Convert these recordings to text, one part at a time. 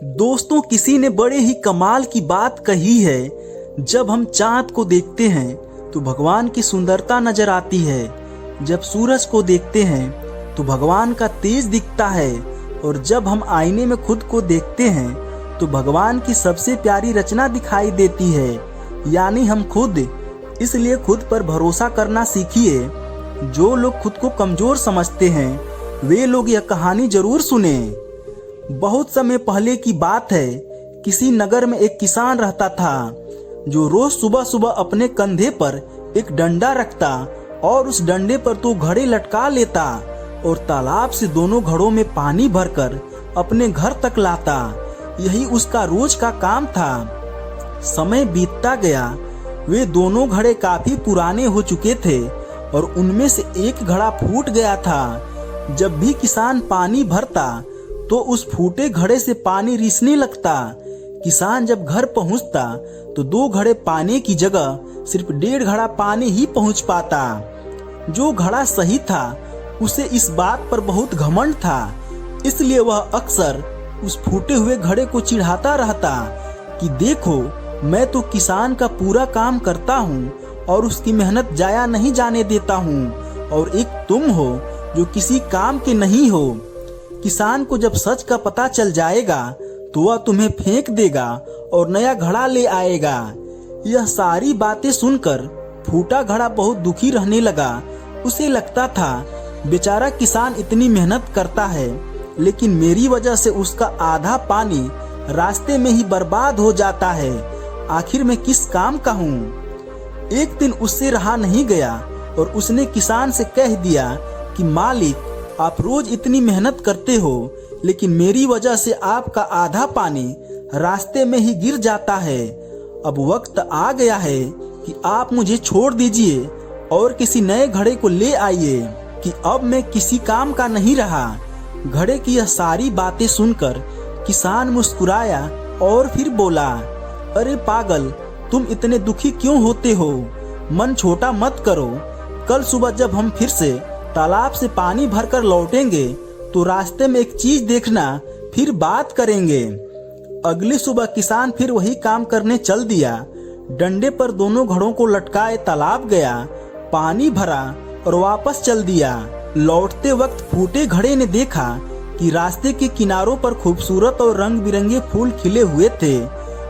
दोस्तों, किसी ने बड़े ही कमाल की बात कही है। जब हम चांद को देखते हैं तो भगवान की सुंदरता नजर आती है। जब सूरज को देखते हैं तो भगवान का तेज दिखता है। और जब हम आईने में खुद को देखते हैं तो भगवान की सबसे प्यारी रचना दिखाई देती है, यानी हम खुद। इसलिए खुद पर भरोसा करना सीखिए। जो लोग खुद को कमजोर समझते हैं वे लोग यह कहानी जरूर सुने। बहुत समय पहले की बात है। किसी नगर में एक किसान रहता था जो रोज सुबह सुबह अपने कंधे पर एक डंडा रखता और उस डंडे पर तो घड़े लटका लेता और तालाब से दोनों घड़ों में पानी भरकर अपने घर तक लाता। यही उसका रोज का काम था। समय बीतता गया। वे दोनों घड़े काफी पुराने हो चुके थे और उनमें से एक घड़ा फूट गया था। जब भी किसान पानी भरता तो उस फूटे घड़े से पानी रिसने लगता। किसान जब घर पहुंचता तो 2 घड़े पाने की जगह सिर्फ 1.5 घड़ा पानी ही पहुंच पाता। जो घड़ा सही था उसे इस बात पर बहुत घमंड था, इसलिए वह अक्सर उस फूटे हुए घड़े को चिढ़ाता रहता कि देखो, मैं तो किसान का पूरा काम करता हूँ और उसकी मेहनत जाया नहीं जाने देता हूँ, और एक तुम हो जो किसी काम के नहीं हो। किसान को जब सच का पता चल जाएगा तो वह तुम्हें फेंक देगा और नया घड़ा ले आएगा। यह सारी बातें सुनकर फूटा घड़ा बहुत दुखी रहने लगा। उसे लगता था बेचारा किसान इतनी मेहनत करता है, लेकिन मेरी वजह से उसका आधा पानी रास्ते में ही बर्बाद हो जाता है। आखिर मैं किस काम का हूँ। एक दिन उससे रहा नहीं गया और उसने किसान से कह दिया कि मालिक, आप रोज इतनी मेहनत करते हो, लेकिन मेरी वजह से आपका आधा पानी रास्ते में ही गिर जाता है। अब वक्त आ गया है कि आप मुझे छोड़ दीजिए और किसी नए घड़े को ले आइए कि अब मैं किसी काम का नहीं रहा। घड़े की यह सारी बातें सुनकर किसान मुस्कुराया और फिर बोला, अरे पागल, तुम इतने दुखी क्यों होते हो? मन छोटा मत करो। कल सुबह जब हम फिर से तालाब से पानी भरकर लौटेंगे तो रास्ते में एक चीज देखना, फिर बात करेंगे। अगली सुबह किसान फिर वही काम करने चल दिया। डंडे पर दोनों घड़ों को लटकाए तालाब गया, पानी भरा और वापस चल दिया। लौटते वक्त फूटे घड़े ने देखा कि रास्ते के किनारों पर खूबसूरत और रंग बिरंगे फूल खिले हुए थे।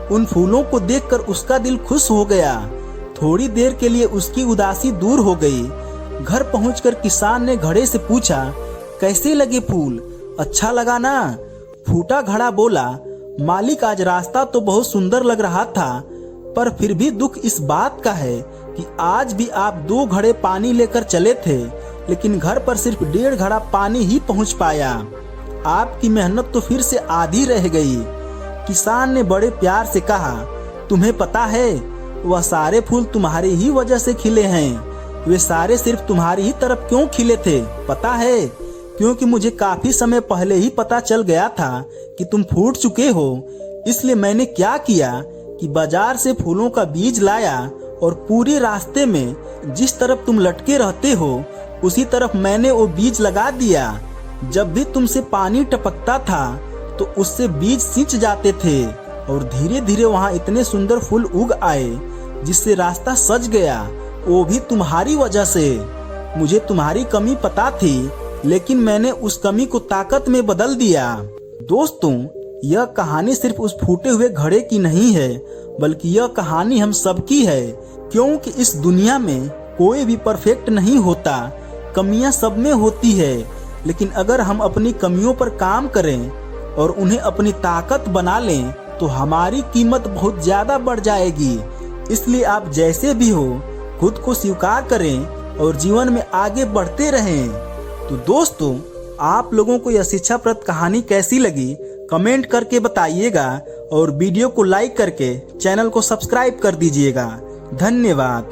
उन फूलों को देखकर उसका दिल खुश हो गया। थोड़ी देर के लिए उसकी उदासी दूर हो गई। घर पहुंचकर किसान ने घड़े से पूछा, कैसे लगे फूल? अच्छा लगा ना? फूटा घड़ा बोला, मालिक, आज रास्ता तो बहुत सुंदर लग रहा था, पर फिर भी दुख इस बात का है कि आज भी आप 2 घड़े पानी लेकर चले थे, लेकिन घर पर सिर्फ 1.5 घड़ा पानी ही पहुंच पाया। आपकी मेहनत तो फिर से आधी रह गई। किसान ने बड़े प्यार से कहा, तुम्हें पता है, वह सारे फूल तुम्हारी ही वजह से खिले हैं। वे सारे सिर्फ तुम्हारी ही तरफ क्यों खिले थे पता है? क्योंकि मुझे काफी समय पहले ही पता चल गया था कि तुम फूट चुके हो। इसलिए मैंने क्या किया कि बाजार से फूलों का बीज लाया और पूरे रास्ते में जिस तरफ तुम लटके रहते हो उसी तरफ मैंने वो बीज लगा दिया। जब भी तुमसे पानी टपकता था तो उससे बीज सिंच जाते थे और धीरे धीरे वहाँ इतने सुंदर फूल उग आए जिससे रास्ता सज गया, वो भी तुम्हारी वजह से। मुझे तुम्हारी कमी पता थी, लेकिन मैंने उस कमी को ताकत में बदल दिया। दोस्तों, यह कहानी सिर्फ उस फूटे हुए घड़े की नहीं है, बल्कि यह कहानी हम सबकी है। क्योंकि इस दुनिया में कोई भी परफेक्ट नहीं होता। कमियां सब में होती है, लेकिन अगर हम अपनी कमियों पर काम करें और उन्हें अपनी ताकत बना लें तो हमारी कीमत बहुत ज्यादा बढ़ जाएगी। इसलिए आप जैसे भी हो, खुद को स्वीकार करें और जीवन में आगे बढ़ते रहें। तो दोस्तों, आप लोगों को यह शिक्षाप्रद कहानी कैसी लगी कमेंट करके बताइएगा और वीडियो को लाइक करके चैनल को सब्सक्राइब कर दीजिएगा। धन्यवाद।